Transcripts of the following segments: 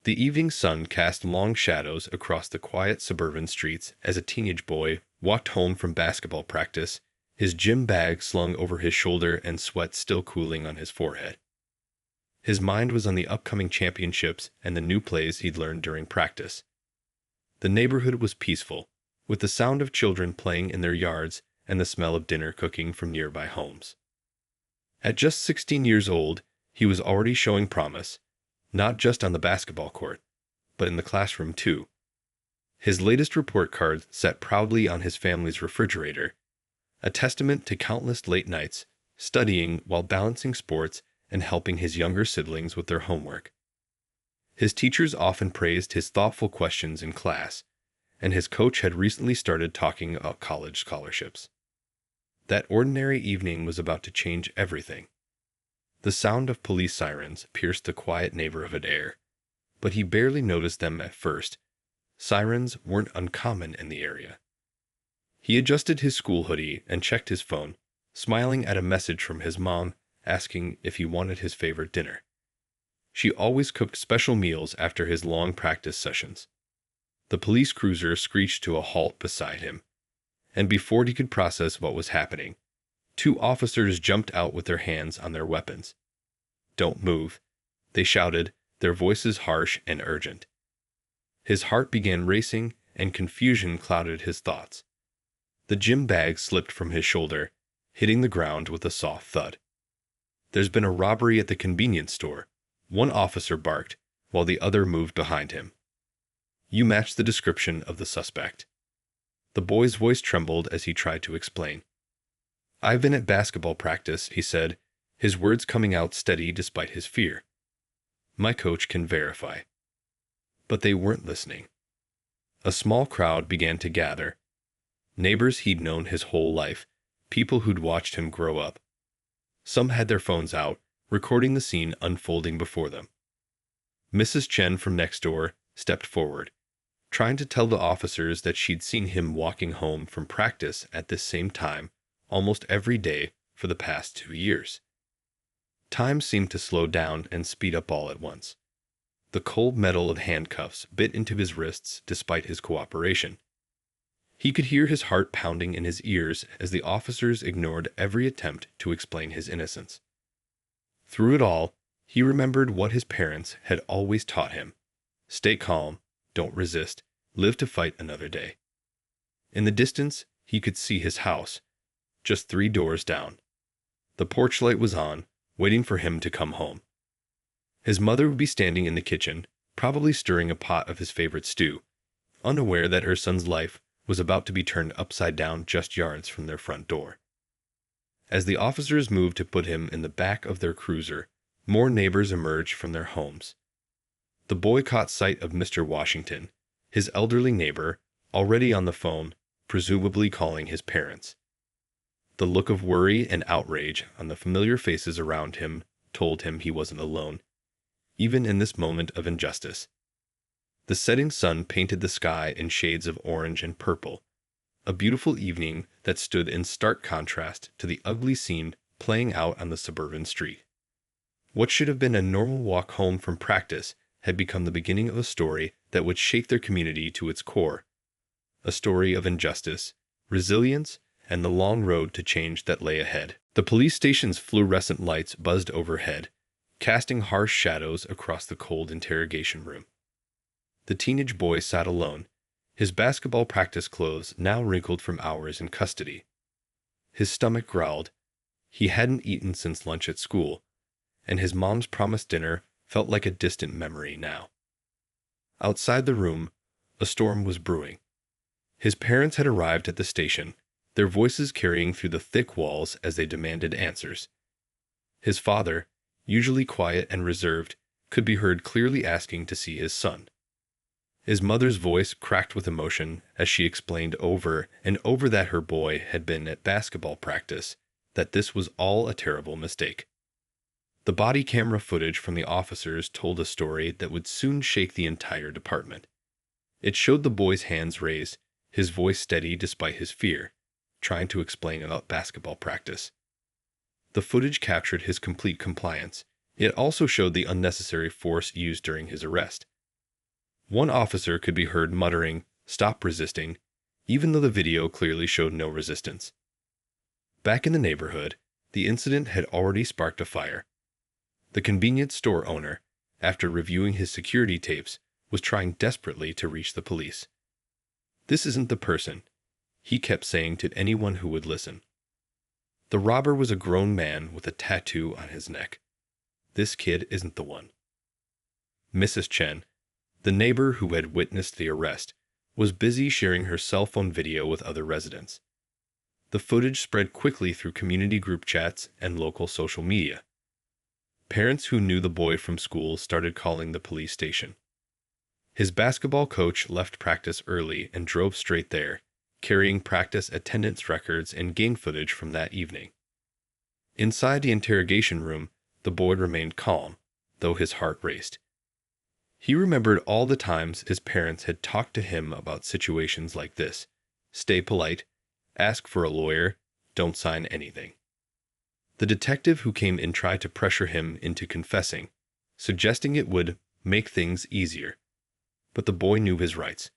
The evening sun cast long shadows across the quiet suburban streets as a teenage boy walked home from basketball practice, his gym bag slung over his shoulder and sweat still cooling on his forehead. His mind was on the upcoming championships and the new plays he'd learned during practice. The neighborhood was peaceful, with the sound of children playing in their yards and the smell of dinner cooking from nearby homes. At just 16 years old, he was already showing promise, not just on the basketball court, but in the classroom too. His latest report card sat proudly on his family's refrigerator, a testament to countless late nights, studying while balancing sports and helping his younger siblings with their homework. His teachers often praised his thoughtful questions in class, and his coach had recently started talking about college scholarships. That ordinary evening was about to change everything. The sound of police sirens pierced the quiet neighborhood air, but he barely noticed them at first. Sirens weren't uncommon in the area. He adjusted his school hoodie and checked his phone, smiling at a message from his mom asking if he wanted his favorite dinner. She always cooked special meals after his long practice sessions. The police cruiser screeched to a halt beside him, and before he could process what was happening, two officers jumped out with their hands on their weapons. "Don't move," they shouted, their voices harsh and urgent. His heart began racing, and confusion clouded his thoughts. The gym bag slipped from his shoulder, hitting the ground with a soft thud. "There's been a robbery at the convenience store," one officer barked, while the other moved behind him. "You match the description of the suspect." The boy's voice trembled as he tried to explain. "I've been at basketball practice," he said, his words coming out steady despite his fear. "My coach can verify." But they weren't listening. A small crowd began to gather. Neighbors he'd known his whole life, people who'd watched him grow up. Some had their phones out, recording the scene unfolding before them. Mrs. Chen from next door stepped forward, trying to tell the officers that she'd seen him walking home from practice at this same time almost every day for the past 2 years. Time seemed to slow down and speed up all at once. The cold metal of handcuffs bit into his wrists despite his cooperation. He could hear his heart pounding in his ears as the officers ignored every attempt to explain his innocence. Through it all, he remembered what his parents had always taught him: stay calm, don't resist, live to fight another day. In the distance, he could see his house, just 3 doors down. The porch light was on, waiting for him to come home. His mother would be standing in the kitchen, probably stirring a pot of his favorite stew, unaware that her son's life was about to be turned upside down just yards from their front door. As the officers moved to put him in the back of their cruiser, more neighbors emerged from their homes. The boy caught sight of Mr. Washington, his elderly neighbor, already on the phone, presumably calling his parents. The look of worry and outrage on the familiar faces around him told him he wasn't alone, even in this moment of injustice. The setting sun painted the sky in shades of orange and purple, a beautiful evening that stood in stark contrast to the ugly scene playing out on the suburban street. What should have been a normal walk home from practice had become the beginning of a story that would shake their community to its core. A story of injustice, resilience, and the long road to change that lay ahead. The police station's fluorescent lights buzzed overhead, casting harsh shadows across the cold interrogation room. The teenage boy sat alone, his basketball practice clothes now wrinkled from hours in custody. His stomach growled. He hadn't eaten since lunch at school, and his mom's promised dinner felt like a distant memory now. Outside the room, a storm was brewing. His parents had arrived at the station, their voices carrying through the thick walls as they demanded answers. His father, usually quiet and reserved, could be heard clearly asking to see his son. His mother's voice cracked with emotion as she explained over and over that her boy had been at basketball practice, that this was all a terrible mistake. The body camera footage from the officers told a story that would soon shake the entire department. It showed the boy's hands raised, his voice steady despite his fear, trying to explain about basketball practice. The footage captured his complete compliance. It also showed the unnecessary force used during his arrest. One officer could be heard muttering, "Stop resisting," even though the video clearly showed no resistance. Back in the neighborhood, the incident had already sparked a fire. The convenience store owner, after reviewing his security tapes, was trying desperately to reach the police. "This isn't the person," he kept saying to anyone who would listen. The robber was a grown man with a tattoo on his neck. This kid isn't the one. Mrs. Chen, the neighbor who had witnessed the arrest, was busy sharing her cell phone video with other residents. The footage spread quickly through community group chats and local social media. Parents who knew the boy from school started calling the police station. His basketball coach left practice early and drove straight there, carrying practice attendance records and game footage from that evening. Inside the interrogation room, the boy remained calm, though his heart raced. He remembered all the times his parents had talked to him about situations like this: stay polite, ask for a lawyer, don't sign anything. The detective who came in tried to pressure him into confessing, suggesting it would make things easier. But the boy knew his rights.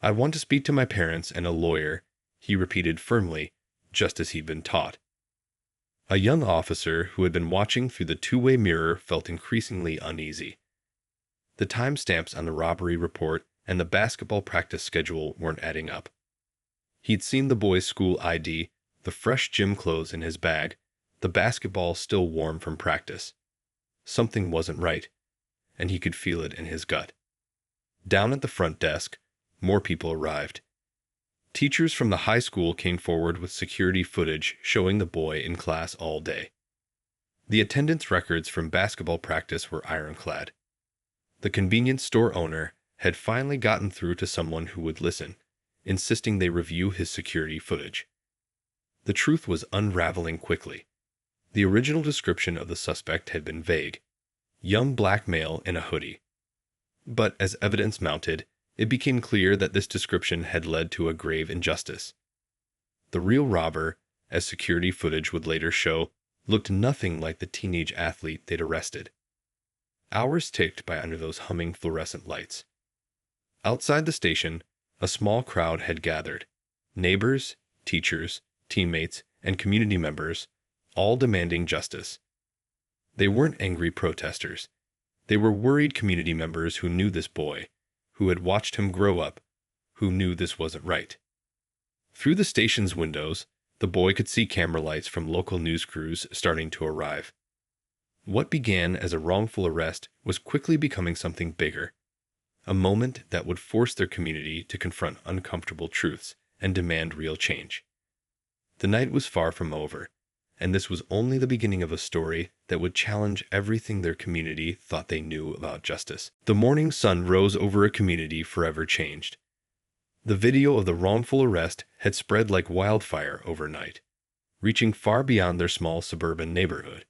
"I want to speak to my parents and a lawyer," he repeated firmly, just as he'd been taught. A young officer who had been watching through the two-way mirror felt increasingly uneasy. The timestamps on the robbery report and the basketball practice schedule weren't adding up. He'd seen the boy's school ID, the fresh gym clothes in his bag, the basketball still warm from practice. Something wasn't right, and he could feel it in his gut. Down at the front desk, more people arrived. Teachers from the high school came forward with security footage showing the boy in class all day. The attendance records from basketball practice were ironclad. The convenience store owner had finally gotten through to someone who would listen, insisting they review his security footage. The truth was unraveling quickly. The original description of the suspect had been vague: young black male in a hoodie. But as evidence mounted, it became clear that this description had led to a grave injustice. The real robber, as security footage would later show, looked nothing like the teenage athlete they'd arrested. Hours ticked by under those humming fluorescent lights. Outside the station, a small crowd had gathered: neighbors, teachers, teammates, and community members, all demanding justice. They weren't angry protesters. They were worried community members who knew this boy, who had watched him grow up, who knew this wasn't right. Through the station's windows, the boy could see camera lights from local news crews starting to arrive. What began as a wrongful arrest was quickly becoming something bigger, a moment that would force their community to confront uncomfortable truths and demand real change. The night was far from over, and this was only the beginning of a story that would challenge everything their community thought they knew about justice. The morning sun rose over a community forever changed. The video of the wrongful arrest had spread like wildfire overnight, reaching far beyond their small suburban neighborhood.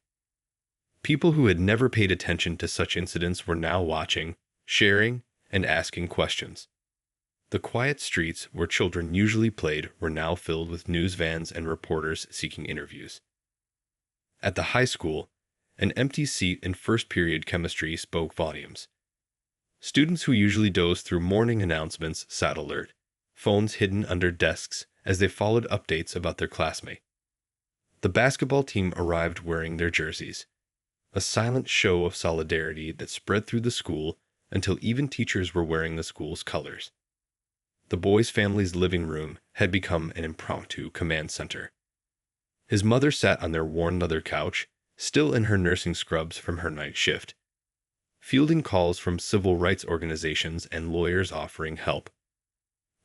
People who had never paid attention to such incidents were now watching, sharing, and asking questions. The quiet streets where children usually played were now filled with news vans and reporters seeking interviews. At the high school, an empty seat in first-period chemistry spoke volumes. Students who usually dozed through morning announcements sat alert, phones hidden under desks as they followed updates about their classmate. The basketball team arrived wearing their jerseys, a silent show of solidarity that spread through the school until even teachers were wearing the school's colors. The boy's family's living room had become an impromptu command center. His mother sat on their worn leather couch, still in her nursing scrubs from her night shift, fielding calls from civil rights organizations and lawyers offering help.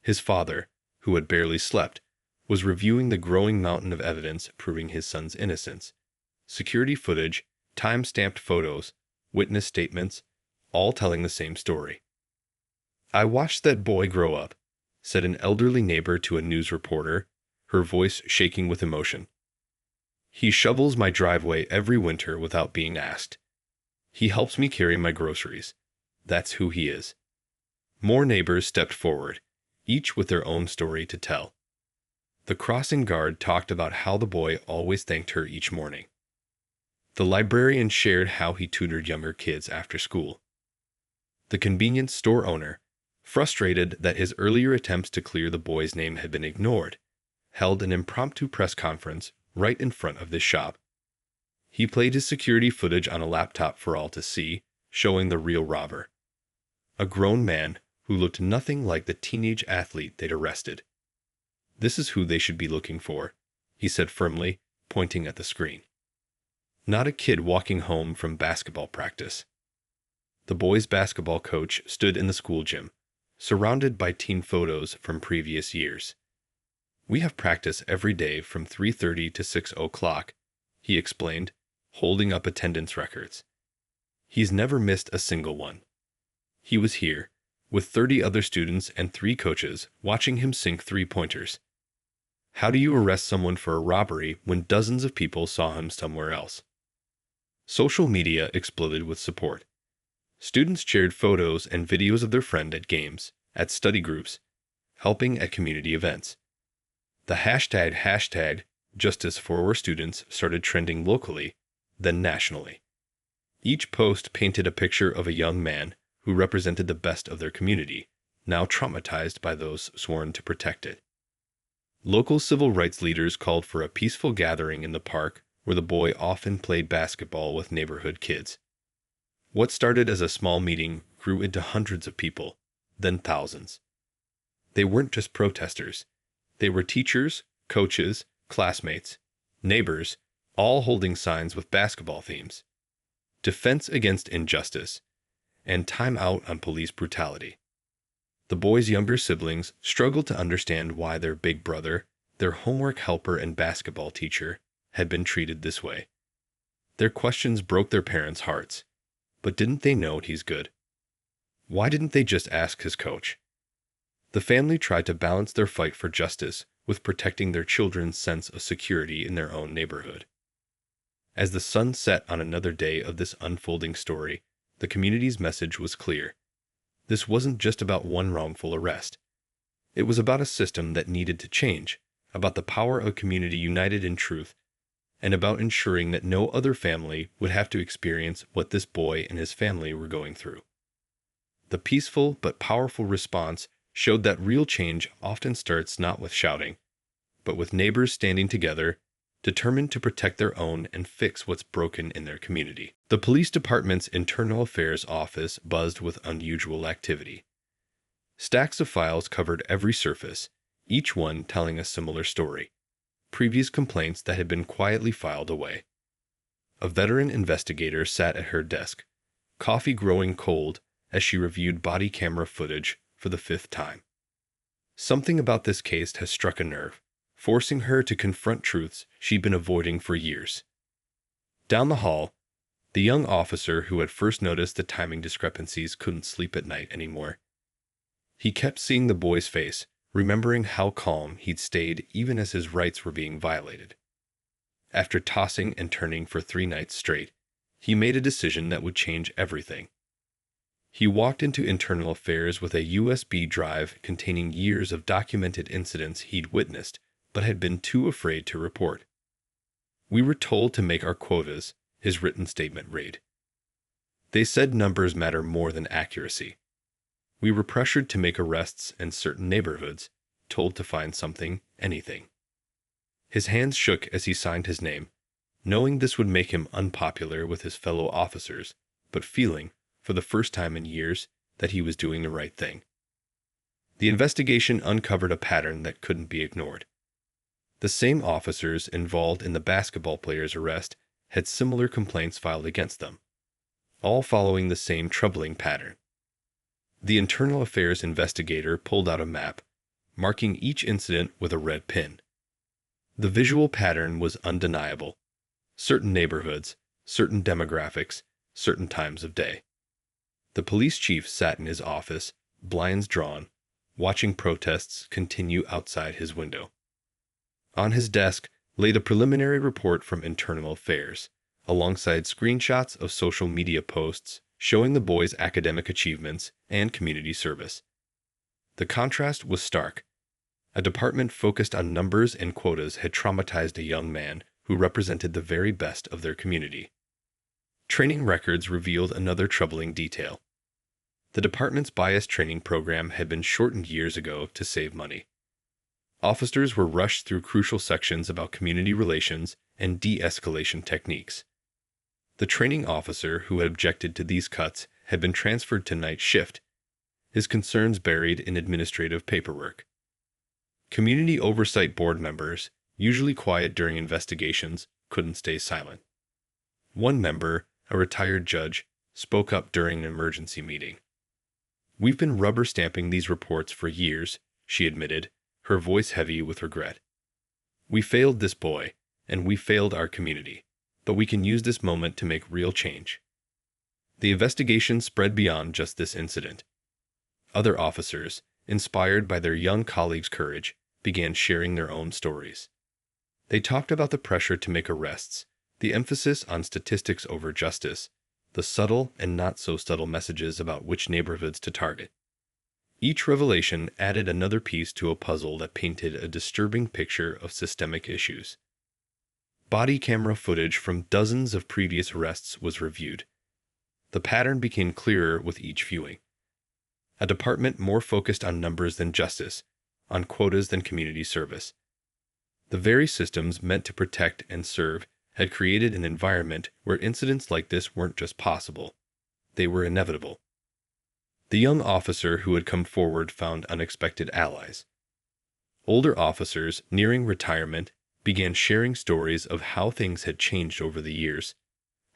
His father, who had barely slept, was reviewing the growing mountain of evidence proving his son's innocence: security footage, time-stamped photos, witness statements, all telling the same story. "I watched that boy grow up," said an elderly neighbor to a news reporter, her voice shaking with emotion. "He shovels my driveway every winter without being asked. He helps me carry my groceries. That's who he is." More neighbors stepped forward, each with their own story to tell. The crossing guard talked about how the boy always thanked her each morning. The librarian shared how he tutored younger kids after school. The convenience store owner, frustrated that his earlier attempts to clear the boy's name had been ignored, held an impromptu press conference right in front of this shop. He played his security footage on a laptop for all to see, showing the real robber. A grown man who looked nothing like the teenage athlete they'd arrested. "This is who they should be looking for," he said firmly, pointing at the screen. Not a kid walking home from basketball practice. The boys' basketball coach stood in the school gym, surrounded by team photos from previous years. "We have practice every day from 3:30 to 6 o'clock, he explained, holding up attendance records. He's never missed a single one. He was here, with 30 other students and 3 coaches, watching him sink 3-pointers. How do you arrest someone for a robbery when dozens of people saw him somewhere else?" Social media exploded with support. Students shared photos and videos of their friend at games, at study groups, helping at community events. The hashtag Justice for Our Students started trending locally, then nationally. Each post painted a picture of a young man who represented the best of their community, now traumatized by those sworn to protect it. Local civil rights leaders called for a peaceful gathering in the park where the boy often played basketball with neighborhood kids. What started as a small meeting grew into hundreds of people, then thousands. They weren't just protesters. They were teachers, coaches, classmates, neighbors, all holding signs with basketball themes. Defense against injustice, and time out on police brutality. The boy's younger siblings struggled to understand why their big brother, their homework helper and basketball teacher, had been treated this way. Their questions broke their parents' hearts. But didn't they know he's good? Why didn't they just ask his coach? The family tried to balance their fight for justice with protecting their children's sense of security in their own neighborhood. As the sun set on another day of this unfolding story, the community's message was clear. This wasn't just about one wrongful arrest. It was about a system that needed to change, about the power of a community united in truth, and about ensuring that no other family would have to experience what this boy and his family were going through. The peaceful but powerful response showed that real change often starts not with shouting, but with neighbors standing together, determined to protect their own and fix what's broken in their community. The police department's internal affairs office buzzed with unusual activity. Stacks of files covered every surface, each one telling a similar story. Previous complaints that had been quietly filed away. A veteran investigator sat at her desk, coffee growing cold as she reviewed body camera footage for the 5th time. Something about this case has struck a nerve, forcing her to confront truths she'd been avoiding for years. Down the hall, the young officer who had first noticed the timing discrepancies couldn't sleep at night anymore. He kept seeing the boy's face, remembering how calm he'd stayed even as his rights were being violated. After tossing and turning for 3 nights straight, he made a decision that would change everything. He walked into internal affairs with a USB drive containing years of documented incidents he'd witnessed but had been too afraid to report. "We were told to make our quotas," his written statement read. "They said numbers matter more than accuracy. We were pressured to make arrests in certain neighborhoods, told to find something, anything." His hands shook as he signed his name, knowing this would make him unpopular with his fellow officers, but feeling, for the first time in years, that he was doing the right thing. The investigation uncovered a pattern that couldn't be ignored. The same officers involved in the basketball player's arrest had similar complaints filed against them, all following the same troubling pattern. The internal affairs investigator pulled out a map, marking each incident with a red pin. The visual pattern was undeniable. Certain neighborhoods, certain demographics, certain times of day. The police chief sat in his office, blinds drawn, watching protests continue outside his window. On his desk lay the preliminary report from Internal Affairs, alongside screenshots of social media posts showing the boy's academic achievements and community service. The contrast was stark. A department focused on numbers and quotas had traumatized a young man who represented the very best of their community. Training records revealed another troubling detail. The department's bias training program had been shortened years ago to save money. Officers were rushed through crucial sections about community relations and de-escalation techniques. The training officer who had objected to these cuts had been transferred to night shift, his concerns buried in administrative paperwork. Community oversight board members, usually quiet during investigations, couldn't stay silent. One member, a retired judge, spoke up during an emergency meeting. "We've been rubber stamping these reports for years," she admitted, her voice heavy with regret. "We failed this boy, and we failed our community, but we can use this moment to make real change." The investigation spread beyond just this incident. Other officers, inspired by their young colleagues' courage, began sharing their own stories. They talked about the pressure to make arrests, the emphasis on statistics over justice, the subtle and not so subtle messages about which neighborhoods to target. Each revelation added another piece to a puzzle that painted a disturbing picture of systemic issues. Body camera footage from dozens of previous arrests was reviewed. The pattern became clearer with each viewing. A department more focused on numbers than justice, on quotas than community service. The very systems meant to protect and serve had created an environment where incidents like this weren't just possible, they were inevitable. The young officer who had come forward found unexpected allies. Older officers, nearing retirement, began sharing stories of how things had changed over the years,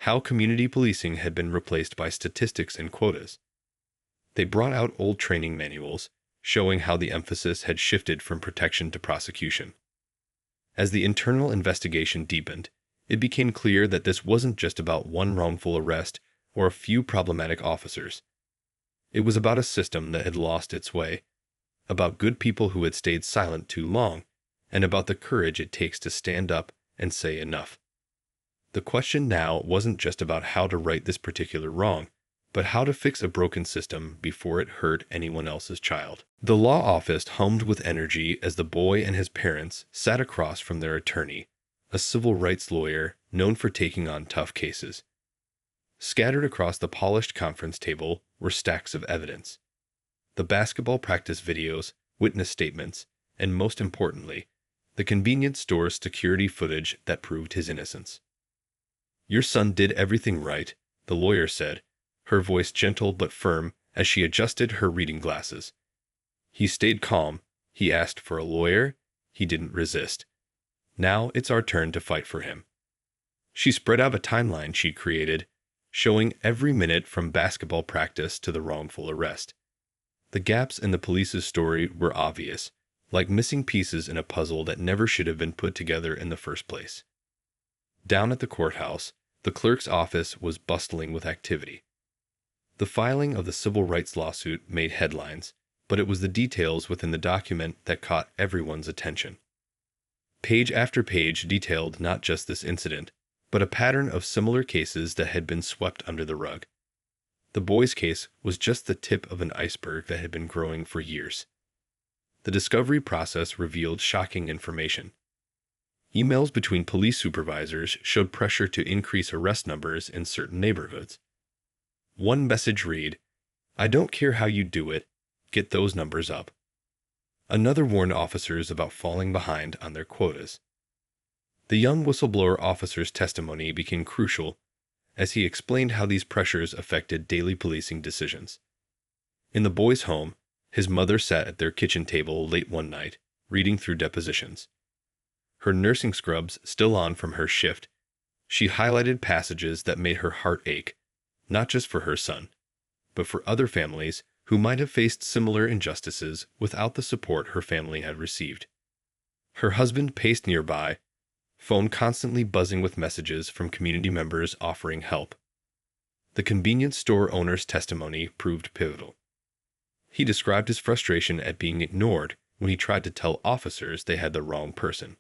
how community policing had been replaced by statistics and quotas. They brought out old training manuals, showing how the emphasis had shifted from protection to prosecution. As the internal investigation deepened, it became clear that this wasn't just about one wrongful arrest or a few problematic officers. It was about a system that had lost its way, about good people who had stayed silent too long, and about the courage it takes to stand up and say enough. The question now wasn't just about how to right this particular wrong, but how to fix a broken system before it hurt anyone else's child. The law office hummed with energy as the boy and his parents sat across from their attorney, a civil rights lawyer known for taking on tough cases. Scattered across the polished conference table were stacks of evidence. The basketball practice videos, witness statements, and most importantly, the convenience store's security footage that proved his innocence. "Your son did everything right," the lawyer said, her voice gentle but firm as she adjusted her reading glasses. "He stayed calm. He asked for a lawyer. He didn't resist. Now it's our turn to fight for him." She spread out a timeline she'd created, showing every minute from basketball practice to the wrongful arrest. The gaps in the police's story were obvious, like missing pieces in a puzzle that never should have been put together in the first place. Down at the courthouse, the clerk's office was bustling with activity. The filing of the civil rights lawsuit made headlines, but it was the details within the document that caught everyone's attention. Page after page detailed not just this incident, but a pattern of similar cases that had been swept under the rug. The boy's case was just the tip of an iceberg that had been growing for years. The discovery process revealed shocking information. Emails between police supervisors showed pressure to increase arrest numbers in certain neighborhoods. One message read, "I don't care how you do it, get those numbers up." Another warned officers about falling behind on their quotas. The young whistleblower officer's testimony became crucial as he explained how these pressures affected daily policing decisions. In the boy's home, his mother sat at their kitchen table late one night, reading through depositions. Her nursing scrubs still on from her shift, she highlighted passages that made her heart ache, not just for her son, but for other families who might have faced similar injustices without the support her family had received. Her husband paced nearby, phone constantly buzzing with messages from community members offering help. The convenience store owner's testimony proved pivotal. He described his frustration at being ignored when he tried to tell officers they had the wrong person.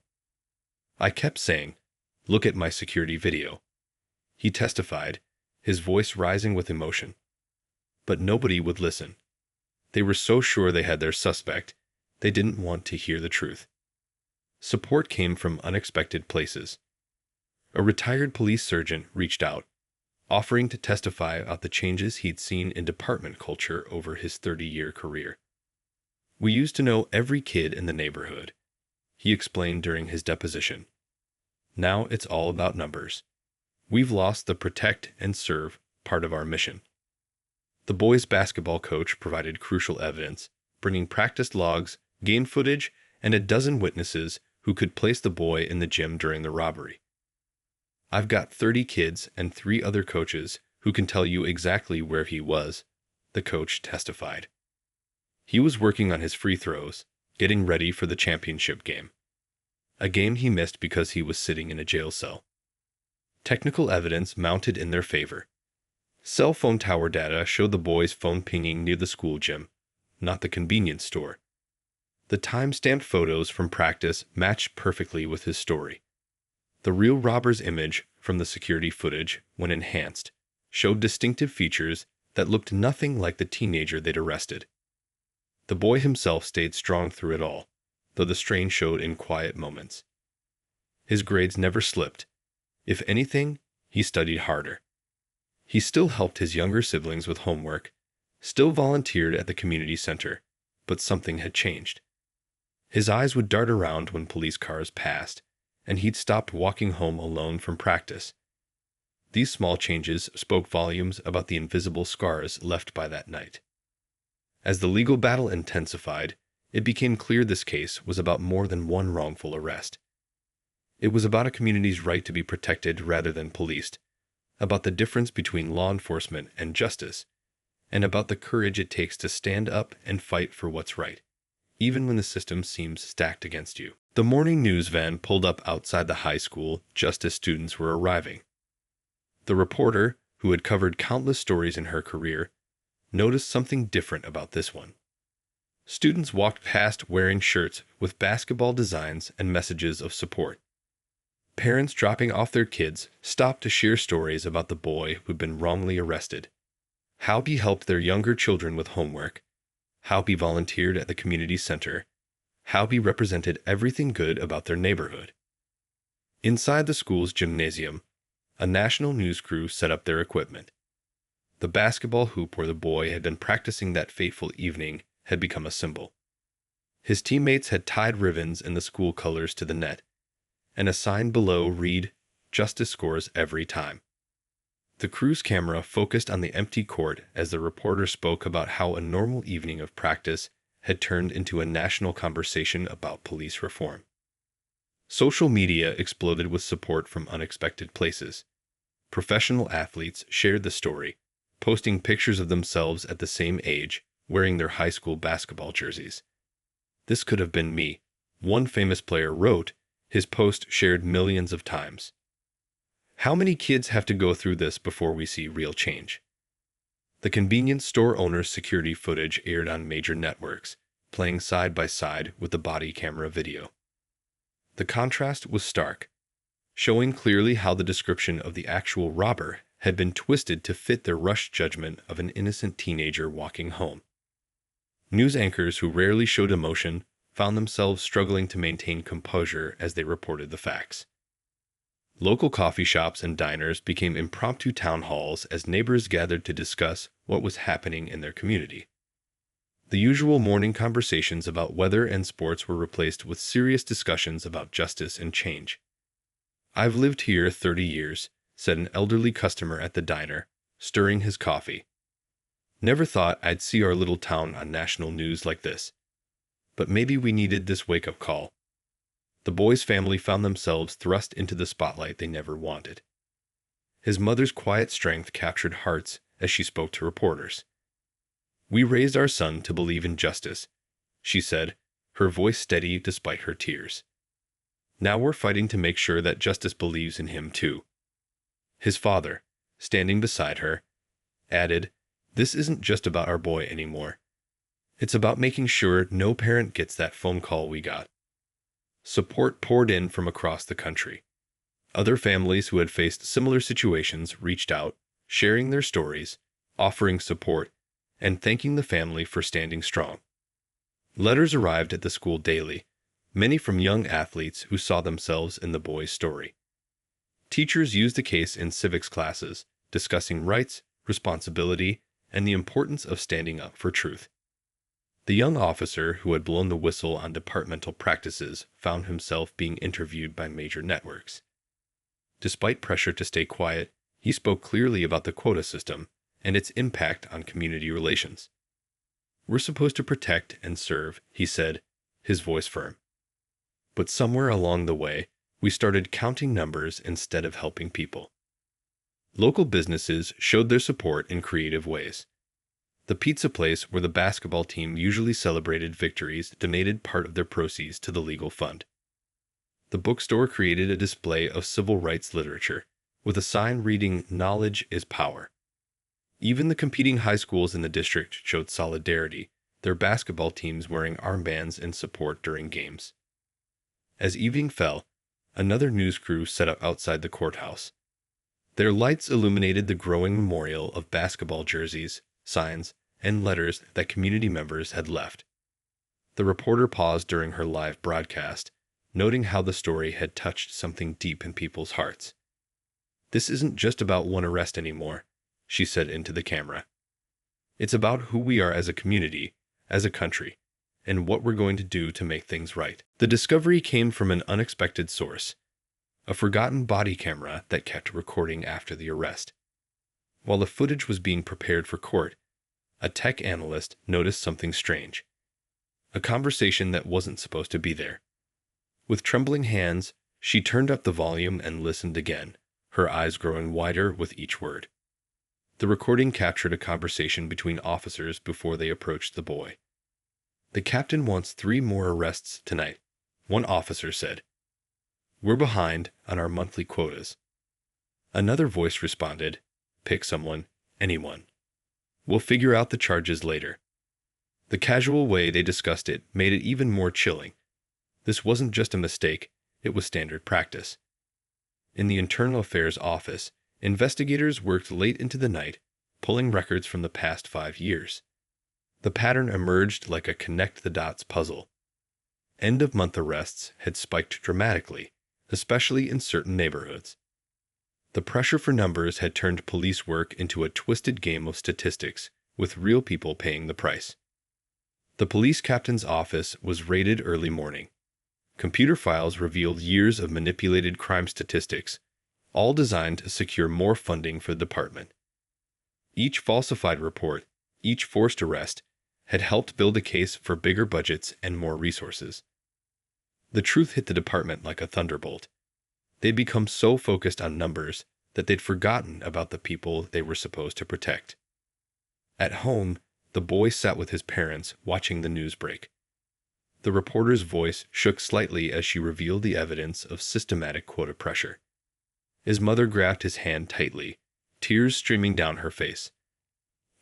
"I kept saying, 'Look at my security video,'" he testified, his voice rising with emotion. But nobody would listen. They were so sure they had their suspect, they didn't want to hear the truth. Support came from unexpected places. A retired police surgeon reached out, offering to testify about the changes he'd seen in department culture over his 30-year career. "We used to know every kid in the neighborhood," he explained during his deposition. "Now it's all about numbers. We've lost the protect and serve part of our mission." The boys' basketball coach provided crucial evidence, bringing practice logs, game footage, and a dozen witnesses who could place the boy in the gym during the robbery. "I've got 30 kids and 3 other coaches who can tell you exactly where he was," the coach testified. "He was working on his free throws, getting ready for the championship game. A game he missed because he was sitting in a jail cell." Technical evidence mounted in their favor. Cell phone tower data showed the boy's phone pinging near the school gym, not the convenience store. The time-stamped photos from practice matched perfectly with his story. The real robber's image from the security footage, when enhanced, showed distinctive features that looked nothing like the teenager they'd arrested. The boy himself stayed strong through it all, though the strain showed in quiet moments. His grades never slipped. If anything, he studied harder. He still helped his younger siblings with homework, still volunteered at the community center, but something had changed. His eyes would dart around when police cars passed, and he'd stopped walking home alone from practice. These small changes spoke volumes about the invisible scars left by that night. As the legal battle intensified, it became clear this case was about more than one wrongful arrest. It was about a community's right to be protected rather than policed, about the difference between law enforcement and justice, and about the courage it takes to stand up and fight for what's right, even when the system seems stacked against you. The morning news van pulled up outside the high school just as students were arriving. The reporter, who had covered countless stories in her career, noticed something different about this one. Students walked past wearing shirts with basketball designs and messages of support. Parents dropping off their kids stopped to share stories about the boy who'd been wrongly arrested, how he helped their younger children with homework, how he volunteered at the community center, how he represented everything good about their neighborhood. Inside the school's gymnasium, a national news crew set up their equipment. The basketball hoop where the boy had been practicing that fateful evening had become a symbol. His teammates had tied ribbons in the school colors to the net, and a sign below read, "Justice scores every time." The crew's camera focused on the empty court as the reporter spoke about how a normal evening of practice had turned into a national conversation about police reform. Social media exploded with support from unexpected places. Professional athletes shared the story, posting pictures of themselves at the same age, wearing their high school basketball jerseys. "This could have been me," one famous player wrote, his post shared millions of times. How many kids have to go through this before we see real change? The convenience store owner's security footage aired on major networks, playing side by side with the body camera video. The contrast was stark, showing clearly how the description of the actual robber had been twisted to fit their rushed judgment of an innocent teenager walking home. News anchors who rarely showed emotion found themselves struggling to maintain composure as they reported the facts. Local coffee shops and diners became impromptu town halls as neighbors gathered to discuss what was happening in their community. The usual morning conversations about weather and sports were replaced with serious discussions about justice and change. "I've lived here 30 years, said an elderly customer at the diner, stirring his coffee. "Never thought I'd see our little town on national news like this. But maybe we needed this wake-up call." The boy's family found themselves thrust into the spotlight they never wanted. His mother's quiet strength captured hearts as she spoke to reporters. "We raised our son to believe in justice," she said, her voice steady despite her tears. "Now we're fighting to make sure that justice believes in him too." His father, standing beside her, added, "This isn't just about our boy anymore. It's about making sure no parent gets that phone call we got." Support poured in from across the country. Other families who had faced similar situations reached out, sharing their stories, offering support, and thanking the family for standing strong. Letters arrived at the school daily, many from young athletes who saw themselves in the boy's story. Teachers used the case in civics classes, discussing rights, responsibility, and the importance of standing up for truth. The young officer who had blown the whistle on departmental practices found himself being interviewed by major networks. Despite pressure to stay quiet, he spoke clearly about the quota system and its impact on community relations. "We're supposed to protect and serve," he said, his voice firm. But somewhere along the way, we started counting numbers instead of helping people. Local businesses showed their support in creative ways. The pizza place where the basketball team usually celebrated victories donated part of their proceeds to the legal fund. The bookstore created a display of civil rights literature, with a sign reading "Knowledge is Power." Even the competing high schools in the district showed solidarity, their basketball teams wearing armbands in support during games. As evening fell, another news crew set up outside the courthouse. Their lights illuminated the growing memorial of basketball jerseys, signs, and letters that community members had left. The reporter paused during her live broadcast, noting how the story had touched something deep in people's hearts. "This isn't just about one arrest anymore," she said into the camera. "It's about who we are as a community, as a country, and what we're going to do to make things right." The discovery came from an unexpected source, a forgotten body camera that kept recording after the arrest. While the footage was being prepared for court, a tech analyst noticed something strange, a conversation that wasn't supposed to be there. With trembling hands, she turned up the volume and listened again, her eyes growing wider with each word. The recording captured a conversation between officers before they approached the boy. "The captain wants 3 more arrests tonight," one officer said. "We're behind on our monthly quotas." Another voice responded, "Pick someone, anyone. We'll figure out the charges later." The casual way they discussed it made it even more chilling. This wasn't just a mistake, it was standard practice. In the Internal Affairs Office, investigators worked late into the night, pulling records from the past 5 years. The pattern emerged like a connect-the-dots puzzle. End-of-month arrests had spiked dramatically, especially in certain neighborhoods. The pressure for numbers had turned police work into a twisted game of statistics, with real people paying the price. The police captain's office was raided early morning. Computer files revealed years of manipulated crime statistics, all designed to secure more funding for the department. Each falsified report, each forced arrest, had helped build a case for bigger budgets and more resources. The truth hit the department like a thunderbolt. They'd become so focused on numbers that they'd forgotten about the people they were supposed to protect. At home, the boy sat with his parents watching the news break. The reporter's voice shook slightly as she revealed the evidence of systematic quota pressure. His mother grabbed his hand tightly, tears streaming down her face.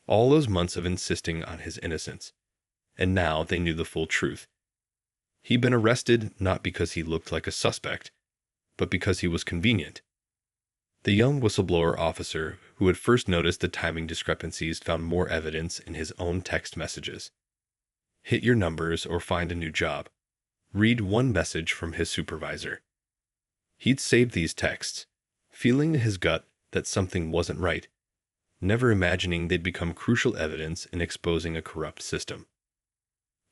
All those months of insisting on his innocence. And now they knew the full truth. He'd been arrested not because he looked like a suspect, but because he was convenient. The young whistleblower officer who had first noticed the timing discrepancies found more evidence in his own text messages. "Hit your numbers or find a new job." Read one message from his supervisor. He'd saved these texts, feeling in his gut that something wasn't right, never imagining they'd become crucial evidence in exposing a corrupt system.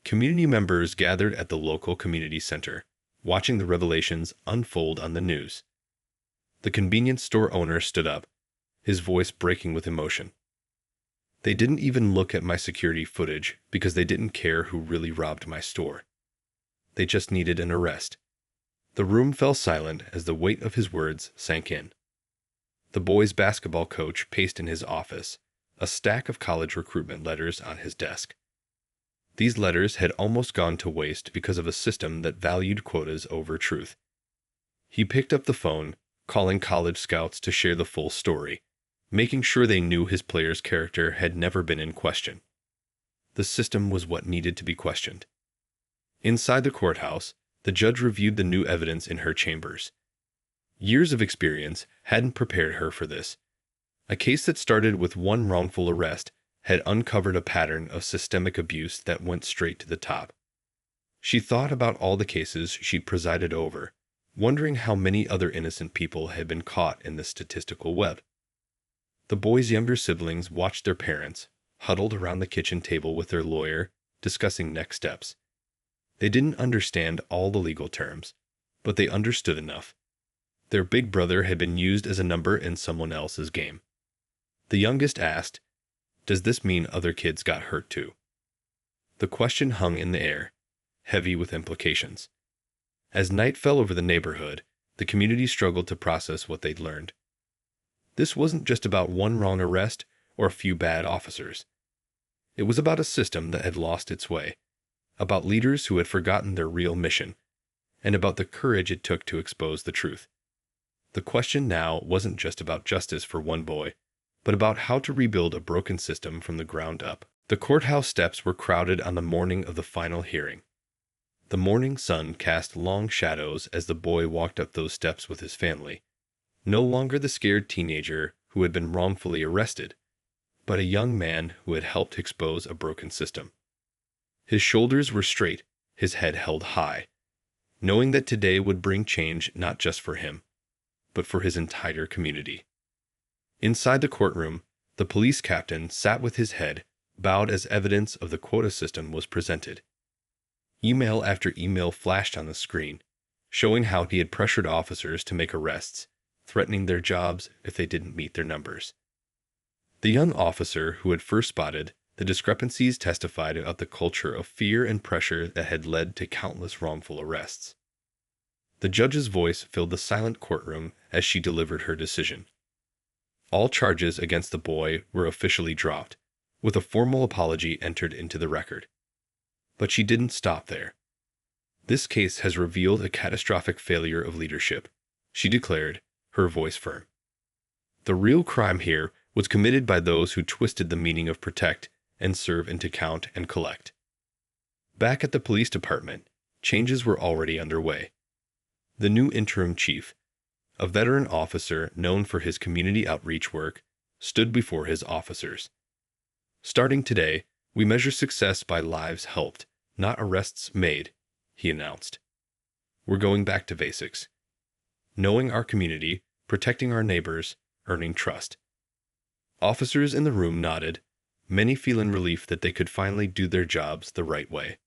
Community members gathered at the local community center, watching the revelations unfold on the news. The convenience store owner stood up, his voice breaking with emotion. "They didn't even look at my security footage because they didn't care who really robbed my store. They just needed an arrest." The room fell silent as the weight of his words sank in. The boys' basketball coach paced in his office, a stack of college recruitment letters on his desk. These letters had almost gone to waste because of a system that valued quotas over truth. He picked up the phone, calling college scouts to share the full story, making sure they knew his player's character had never been in question. The system was what needed to be questioned. Inside the courthouse, the judge reviewed the new evidence in her chambers. Years of experience hadn't prepared her for this. A case that started with one wrongful arrest had uncovered a pattern of systemic abuse that went straight to the top. She thought about all the cases she'd presided over, wondering how many other innocent people had been caught in this statistical web. The boy's younger siblings watched their parents, huddled around the kitchen table with their lawyer, discussing next steps. They didn't understand all the legal terms, but they understood enough. Their big brother had been used as a number in someone else's game. The youngest asked, "Does this mean other kids got hurt too?" The question hung in the air, heavy with implications. As night fell over the neighborhood, the community struggled to process what they'd learned. This wasn't just about one wrong arrest or a few bad officers. It was about a system that had lost its way, about leaders who had forgotten their real mission, and about the courage it took to expose the truth. The question now wasn't just about justice for one boy, but about how to rebuild a broken system from the ground up. The courthouse steps were crowded on the morning of the final hearing. The morning sun cast long shadows as the boy walked up those steps with his family, no longer the scared teenager who had been wrongfully arrested, but a young man who had helped expose a broken system. His shoulders were straight, his head held high, knowing that today would bring change not just for him, but for his entire community. Inside the courtroom, the police captain sat with his head bowed as evidence of the quota system was presented. Email after email flashed on the screen, showing how he had pressured officers to make arrests, threatening their jobs if they didn't meet their numbers. The young officer who had first spotted the discrepancies testified about the culture of fear and pressure that had led to countless wrongful arrests. The judge's voice filled the silent courtroom as she delivered her decision. All charges against the boy were officially dropped, with a formal apology entered into the record. But she didn't stop there. "This case has revealed a catastrophic failure of leadership," she declared, her voice firm. "The real crime here was committed by those who twisted the meaning of protect and serve into count and collect." Back at the police department, changes were already underway. The new interim chief, a veteran officer known for his community outreach work, stood before his officers. "Starting today, we measure success by lives helped, not arrests made," he announced. "We're going back to basics. Knowing our community, protecting our neighbors, earning trust." Officers in the room nodded, many feeling relief that they could finally do their jobs the right way.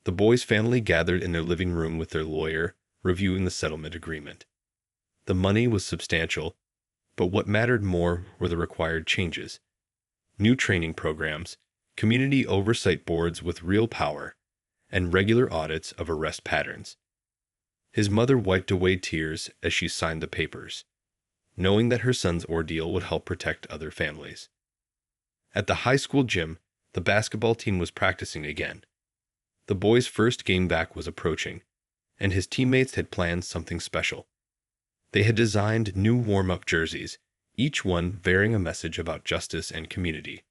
The boy's family gathered in their living room with their lawyer, reviewing the settlement agreement. The money was substantial, but what mattered more were the required changes. New training programs, community oversight boards with real power, and regular audits of arrest patterns. His mother wiped away tears as she signed the papers, knowing that her son's ordeal would help protect other families. At the high school gym, the basketball team was practicing again. The boy's first game back was approaching, and his teammates had planned something special. They had designed new warm-up jerseys, each one bearing a message about justice and community.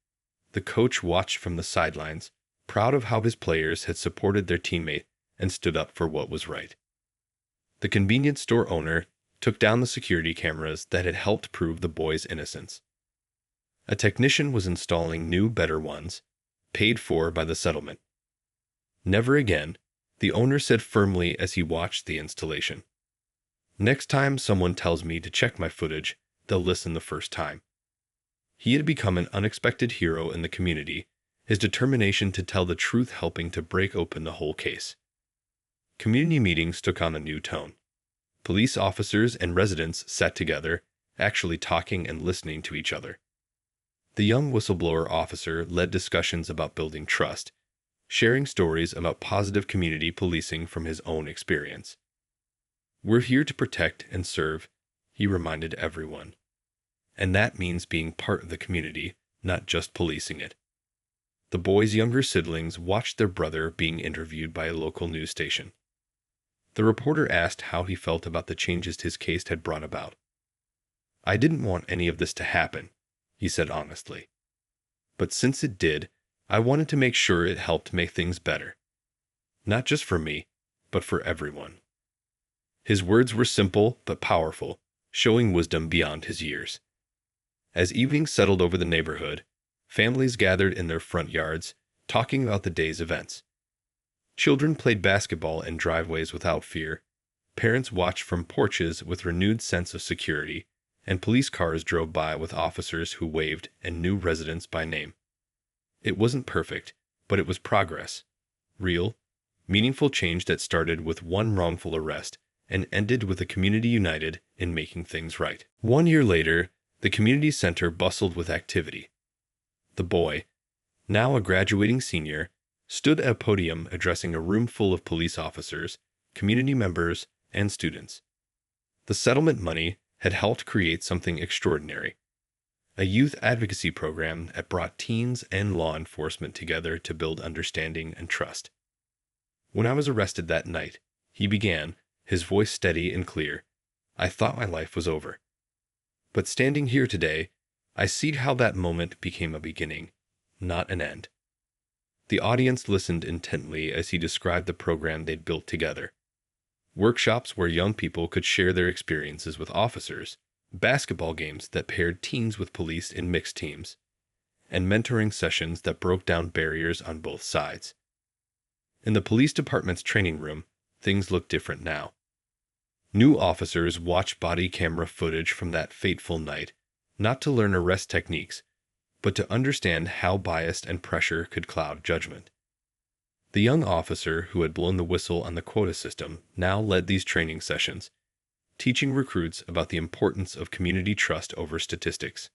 The coach watched from the sidelines, proud of how his players had supported their teammate and stood up for what was right. The convenience store owner took down the security cameras that had helped prove the boy's innocence. A technician was installing new, better ones, paid for by the settlement. "Never again," the owner said firmly as he watched the installation. "Next time someone tells me to check my footage, they'll listen the first time." He had become an unexpected hero in the community, his determination to tell the truth helping to break open the whole case. Community meetings took on a new tone. Police officers and residents sat together, actually talking and listening to each other. The young whistleblower officer led discussions about building trust, sharing stories about positive community policing from his own experience. "We're here to protect and serve," he reminded everyone. "And that means being part of the community, not just policing it." The boy's younger siblings watched their brother being interviewed by a local news station. The reporter asked how he felt about the changes his case had brought about. "I didn't want any of this to happen," he said honestly. "But since it did, I wanted to make sure it helped make things better. Not just for me, but for everyone." His words were simple but powerful, showing wisdom beyond his years. As evening settled over the neighborhood, families gathered in their front yards, talking about the day's events. Children played basketball in driveways without fear. Parents watched from porches with renewed sense of security, and police cars drove by with officers who waved and knew residents by name. It wasn't perfect, but it was progress. Real, meaningful change that started with one wrongful arrest and ended with a community united in making things right. 1 year later, the community center bustled with activity. The boy, now a graduating senior, stood at a podium addressing a room full of police officers, community members, and students. The settlement money had helped create something extraordinary. A youth advocacy program that brought teens and law enforcement together to build understanding and trust. "When I was arrested that night," he began, his voice steady and clear, "I thought my life was over. But standing here today, I see how that moment became a beginning, not an end." The audience listened intently as he described the program they'd built together. Workshops where young people could share their experiences with officers, basketball games that paired teens with police in mixed teams, and mentoring sessions that broke down barriers on both sides. In the police department's training room, things looked different now. New officers watched body camera footage from that fateful night, not to learn arrest techniques, but to understand how bias and pressure could cloud judgment. The young officer who had blown the whistle on the quota system now led these training sessions, teaching recruits about the importance of community trust over statistics.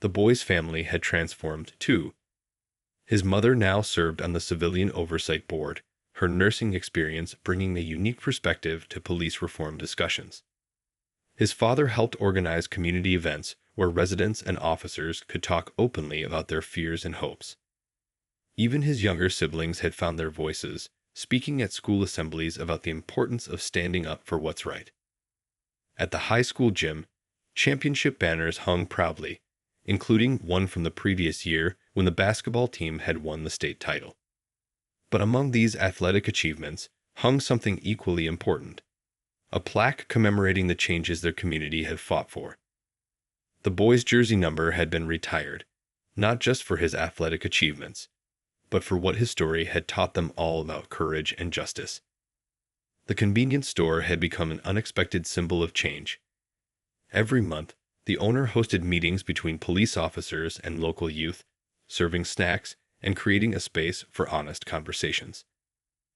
The boy's family had transformed, too. His mother now served on the Civilian Oversight Board, her nursing experience bringing a unique perspective to police reform discussions. His father helped organize community events where residents and officers could talk openly about their fears and hopes. Even his younger siblings had found their voices, speaking at school assemblies about the importance of standing up for what's right. At the high school gym, championship banners hung proudly, including one from the previous year when the basketball team had won the state title. But among these athletic achievements hung something equally important: a plaque commemorating the changes their community had fought for. The boy's jersey number had been retired, not just for his athletic achievements, but for what his story had taught them all about courage and justice. The convenience store had become an unexpected symbol of change. Every month, the owner hosted meetings between police officers and local youth, serving snacks and creating a space for honest conversations.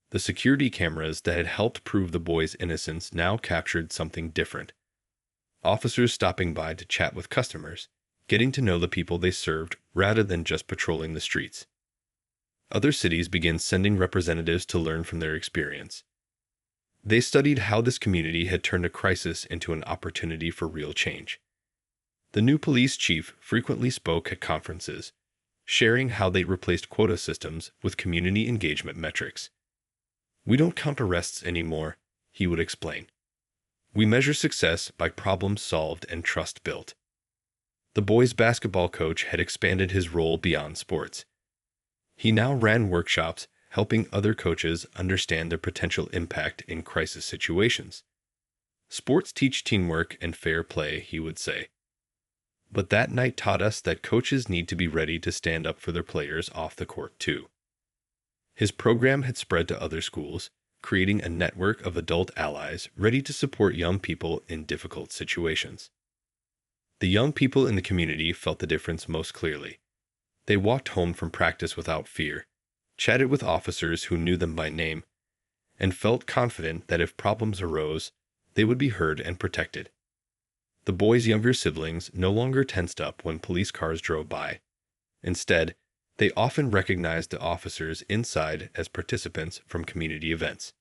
The security cameras that had helped prove the boy's innocence now captured something different. Officers stopping by to chat with customers, getting to know the people they served rather than just patrolling the streets. Other cities began sending representatives to learn from their experience. They studied how this community had turned a crisis into an opportunity for real change. The new police chief frequently spoke at conferences, sharing how they replaced quota systems with community engagement metrics. "We don't count arrests anymore," he would explain. "We measure success by problems solved and trust built." The boys' basketball coach had expanded his role beyond sports. He now ran workshops helping other coaches understand their potential impact in crisis situations. "Sports teach teamwork and fair play," he would say. But that night taught us that coaches need to be ready to stand up for their players off the court, too. His program had spread to other schools, creating a network of adult allies ready to support young people in difficult situations. The young people in the community felt the difference most clearly. They walked home from practice without fear, chatted with officers who knew them by name, and felt confident that if problems arose, they would be heard and protected. The boys' younger siblings no longer tensed up when police cars drove by. Instead, they often recognized the officers inside as participants from community events.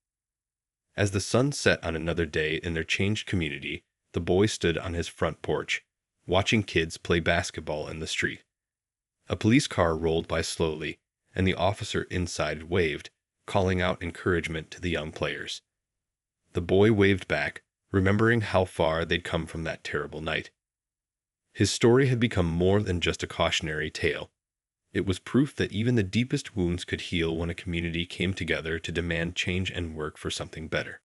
As the sun set on another day in their changed community, the boy stood on his front porch, watching kids play basketball in the street. A police car rolled by slowly, and the officer inside waved, calling out encouragement to the young players. The boy waved back, remembering how far they'd come from that terrible night. His story had become more than just a cautionary tale. It was proof that even the deepest wounds could heal when a community came together to demand change and work for something better.